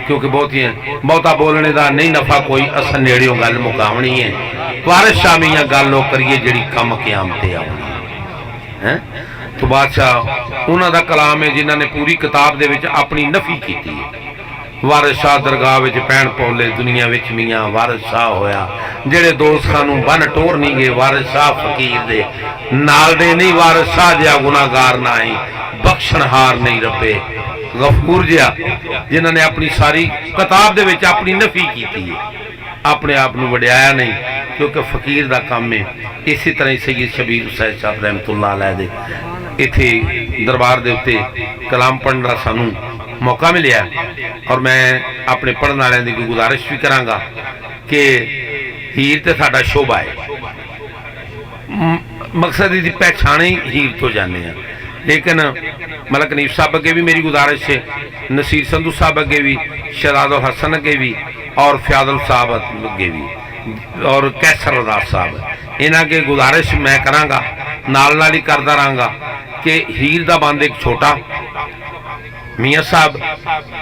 क्योंकि बहुता बोलने का नहीं नफा कोई, अस नेड़ियों गल मुकावनी है। वारिस शाह मियां गल करिए जिहड़ी कम क़यामते आउणी है। तो बादशाह उन्हां दा कलाम है जिन्हां ने पूरी किताब दे विच अपनी नफी की है। वारिस शाह दरगाह विच पैण पौले दुनिया विच मियाँ वारिस शाह होया, जेड़े दोस्त खानू बन टोर नहीं गए वारिस शाह फकीर दे नाल दे नहीं, वारिस शाह जिहा गुनाहगार ना ही, बख्शणहार नहीं रब्बे गफूर जिहा, जिन्हां ने अपनी सारी किताब दे विच अपनी नफी की है, अपने आप नू वड्याया नहीं, क्योंकि फकीर दा काम है। इसी तरह सैयद शबीर हुसैन साहब रहमतुल्लाह अलैह दे इत्थे दरबार दे उत्ते कलाम पढ़न दा सानू मौका मिलिया, और मैं अपने पढ़ने वालों की गुजारिश भी करांगा कि हीर तो साडा शोभा है, मकसद इसकी पहचान ही हीर तो जाने हैं। लेकिन मलक नीफ साहब अगे भी मेरी गुजारिश है, नसीर संधू साहब अगे भी, शहजाद हसन अगे भी, और फयादल साहब अगे भी, और कैसर रजाक साहब, इन्हां के गुजारिश मैं करांगा, नाल नाल ही करदा रहांगा कि हीर दा बंद एक छोटा मियाँ साहब,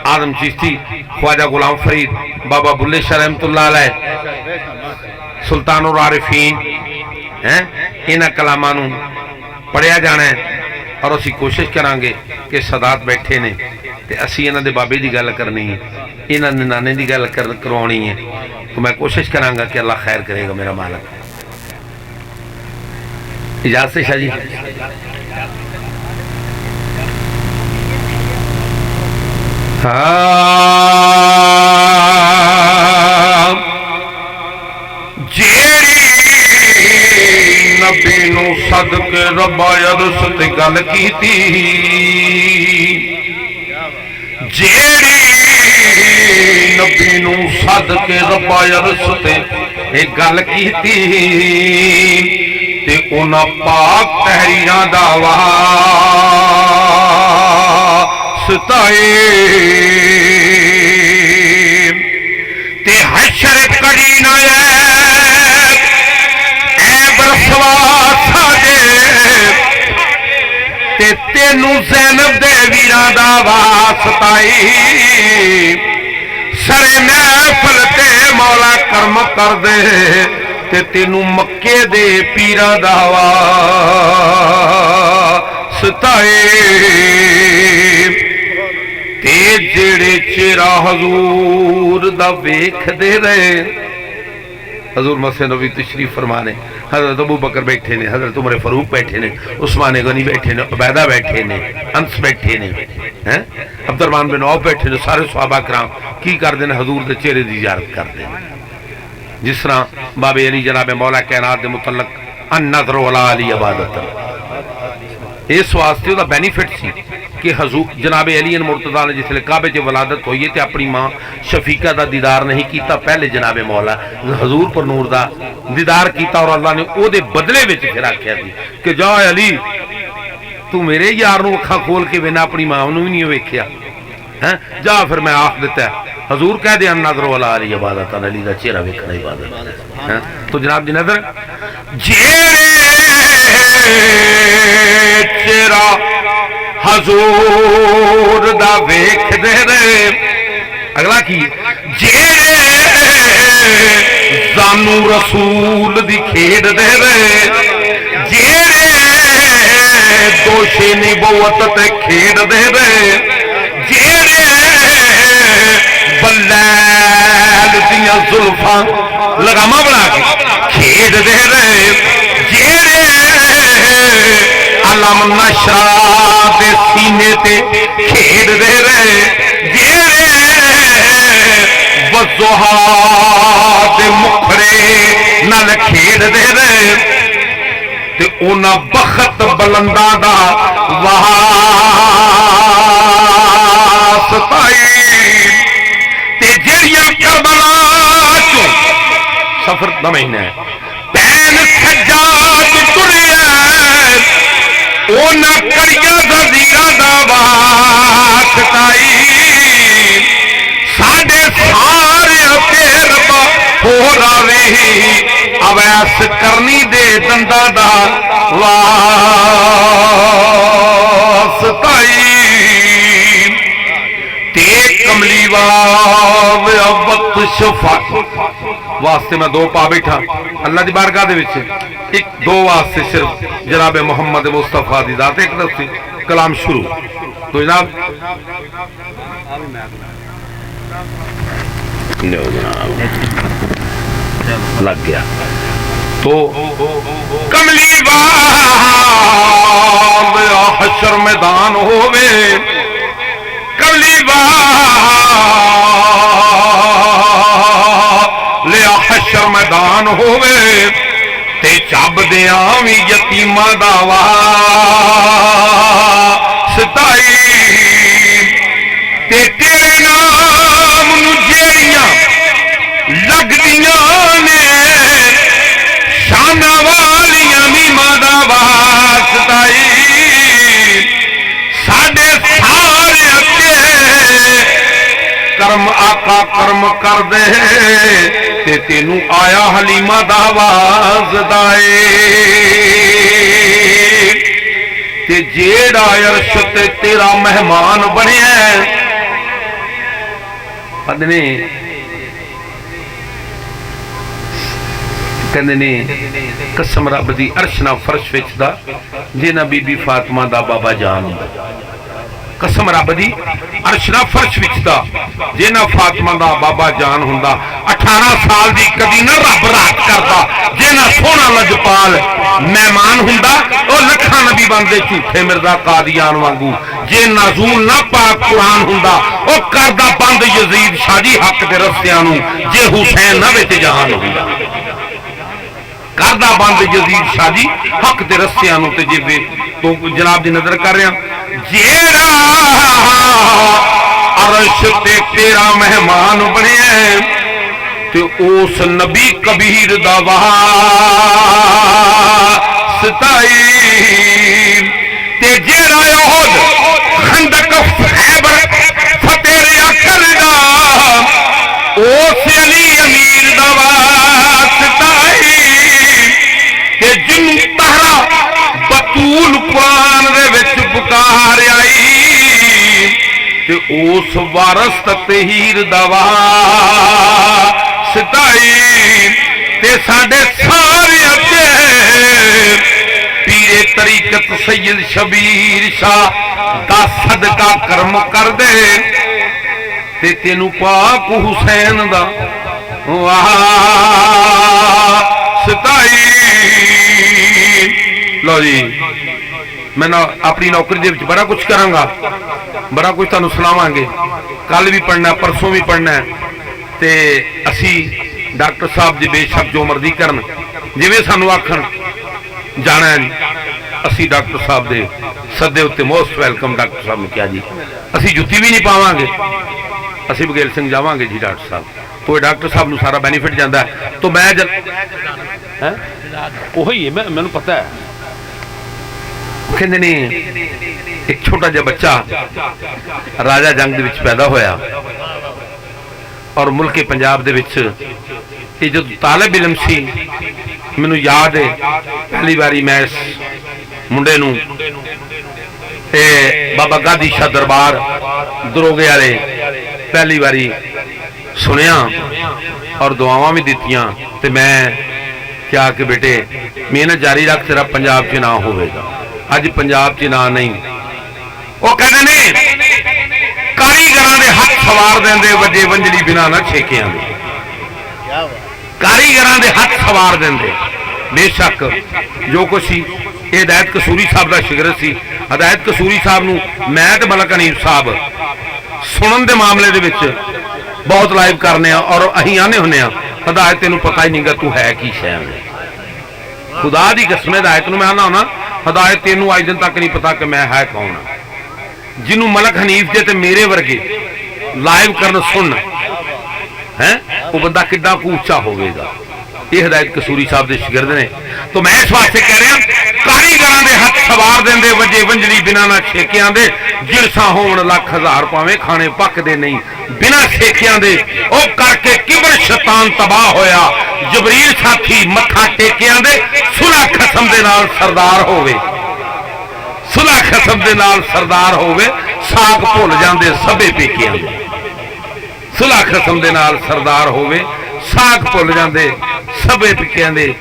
आदम चिश्ती, ख्वाजा गुलाम फरीद, बाबा बुल्ले शाह रहमतुल्लाह अलैह, सुल्तानुल आरिफीन हैं, इन्हां कलामां नूं पढ़िया जाना है। और असी कोशिश करांगे कि सदात बैठे ने ते असी इन्हां दे बाबे की गल करनी है, इन्हां दे नाने की गल करवानी है। तो मैं कोशिश करांगा कि अल्लाह खैर करेगा मेरा मालिक। इजाज़त से शाह जी। जेड़ी नबी नू सदके रब्बा अरश ते गल कीती, जेड़ी नबी नू सदके रब्बा अरश ते गल कीती, ते उन्हां पाक तहरीरां दा वास्ताए ते हशर करी ना ऐब रसवा साजे, ते तेनू ज़ैनब दे वीरां दा वास्ताई, सरे महफल ते मौला करम कर दे, ते तेनू मक्के दे पीरां दा वास्ताए, ते जेड़े चेहरा हजूर दा वेखदे रहे। हजूर मसजिद नबी तशरीफ फरमाने, हजरत अबू बकर बैठे ने, हजरत उमर फरूक बैठे ने, उस्मान गनी बैठे ने, उबैदा बैठे ने, अंस बैठे ने, हैं अब्दुर्रहमान बिन औफ बैठे ने, सारे सहाबा कराम की करते हैं, हजूर के चेहरे की जियारत करते हैं। जिस तरह बाबे अली जनाब मौला कैनात के मुतलक अन-नज़र अला अली इबादत, इस वास्ते उसका बेनीफिट सी कि हजूर जनाब अली मुर्तज़ा ने जिसले काबे च वलादत हुई है तो अपनी माँ शफीका का दीदार नहीं किया, पहले जनाब मौला हजूर पर नूर का दीदार किया, और अल्लाह ने वो बदले में फिर आख्या कि जा अली तू मेरे यार नूं अखां खोल के बिना अपनी मां नूं भी नहीं वेख्या है, जा फिर मैं आख दिता हजूर कह दे नज़र वाला अली इबादत, अली का चेहरा वेखना इबादत है। तो जनाब जी नजर चेहरा हजूर दा वेखदे रहे, अगला की जेड़े जानू रसूल दी खेड दे रहे, जेड़े दोषे निबुवत ते खेड दे रहे, जेड़े बल्लैल दियां जुल्फां लगामा बना के खेड दे रहे, जेड़े अलम नशा दे सीने ते खेड दे रहे, जेड़े वज़ुहा दे मुखड़े नाल खेड दे रहे, ते उन्हां बखत बुलंदा दा वास्ताई, ते जेड़ियां करबला चों सफर दा महीना है पैन सज्जाद तुरिया, उन्हां कड़ियां ज़ंजीरां दा वास्ताई, साडे सारे ते रब्बा हो रावे अवैस करनी दे दंदा दा वास्ताई, ते कमली वक्त शफा वास्ते मैं दो पा बैठा अल्लाह की बारगाह दे विच एक दो वास्ते सिर्फ जनाब मुहम्मद मुस्तफा दी जात एक दस्ती कलाम शुरू तो जनाब लग गया तो कमली हशर मैदान होवे कमली लिया हशर मैदान होवे ते चब दिया भी यतीमा दा वास्ताई ते तेरे नाम नू जेड़ियां लगदियां ने शाना वालियां मीमां दा वास्ताई साडे सारे कर्म आका कर्म कर दे ते तेनू आया हलीमा दा वाजदाए ते जेड़ा अर्श ते तेरा मेहमान बनया पदने कहंदे ने कसम रब दी अर्श ना फर्श विच दा जिन्ना बीबी फातिमा दा बाबा जान कसम रब दी अर्श ना फर्श विच दा जिन्ना फातिमा दा बाबा जान हुंदा 18 साल दी कदी ना रब रात करदा जिन्ना सोहना लजपाल मेहमान हुंदा ओ लखा नबी बनदे झूठे मिर्जा कादियान वांगू जे नज़ूल ना पाक कुरान हुंदा ओ करदा बंद यजीद शाह जी हक दे रस्तियां नू जे हुसैन ना विच जहान हुंदा करदा बंद यजीद शाह जी हक दे रस्तियां नू ते जे तो जनाब दी नजर कर रहा जेड़ा अर्श ते तेरा मेहमान बने ते उस नबी कबीर दा वास्ताई ते जेड़ा उहद खंदक खैबर फतेह करदा उस अली अमीर दा वास्ताई ते जिन्नू तहरा बतूल कुरान दे विच पुकार आई ते उस वारस तहीर दा वास्ताई ते साडे सारे पीरे तरीकत सैयद शबीर शाह दा सदका कर्म कर दे ते तेनू पाक हुसैन दा वास्ताई लो जी मैं अपनी नौकरी दे विच बड़ा कुछ करांगा बड़ा कुछ तुहानू सुनावांगे कल भी पढ़ना परसों भी पढ़ना ते असी डॉक्टर साहब जी बेशक जो मर्जी करन जिवें सानू आखण जाना है असी डॉक्टर साहब दे सदे उत्ते मोस्ट वेलकम डॉक्टर साहब ने कहा जी असी जुत्ती भी नहीं पावांगे असी बघेल सिंह जावांगे जी डॉक्टर साहब तो डॉक्टर साहब नू सारा बेनीफिट जाता है तो मैं वही है मैनू पता है कहते ने एक छोटा जिहा बच्चा राजा जंग दे विच पैदा होया और मुल्के पंजाब दे विच ये जो तालिब इलम सी मैनू याद है पहली बारी मैं इस मुंडे नू बाबा गादी शाह दरबार दरोगे वाले पहली बारी सुनिया और दुआवां भी दित्तियां ते मैं क्या कि बेटे मेहनत जारी रख तेरा पंजाब च ना होवेगा अज पंजाब च ना नहीं वो कहते ने कारीगर दे हथ सवार देंदे वजे वंजली बिना ना छेकियां दे कारीगर दे हथ सवार देंदे बेशक जो कुछ सी हिदायत कसूरी साहब का शिगर सी हिदायत कसूरी साहब नू मैं ते मलक हनीफ साहब सुनन दे मामले दे विच बहुत लाइव करने और अहीं आने हुन्ने हिदायत तेनू पता ही नहीं गा तू है की शै खुदा दी कसम हिदायत नू मैं आना होना हिदायत तेनू अज दिन तक नहीं पता कि मैं है कौन जिन्हों मलक हनीफ जे ते मेरे वर्गे लाइव करन सुन है वो बंदा किड्डा कूचा होगा ये हिदायत कसूरी साहब के शिगिरद ने तो मैं इस वास्ते कह रहा कारीगर के हथ सवार देंदे वजे वंजली बिना ना छेकियां दे जिलसा होण लख हजार पावे खाने पकदे नहीं बिना छेकियां दे ओ करके किबर शैतान तबाह होया जबरील साथी मत्था टेकियां दे सुलह खसम दे नाल सरदार होवे सुलह खसम दे नाल सरदार होवे साग भुल जांदे सबे पेकियां दे ਸੁਲ੍ਹਾ ਖਸਮ ਦੇ ਨਾਲ ਸਰਦਾਰ ਹੋਵੇ, ਸਾਖ ਭੁੱਲ ਜਾਂਦੇ, ਸਭੇ ਪਿੱਕਿਆਂ ਦੇ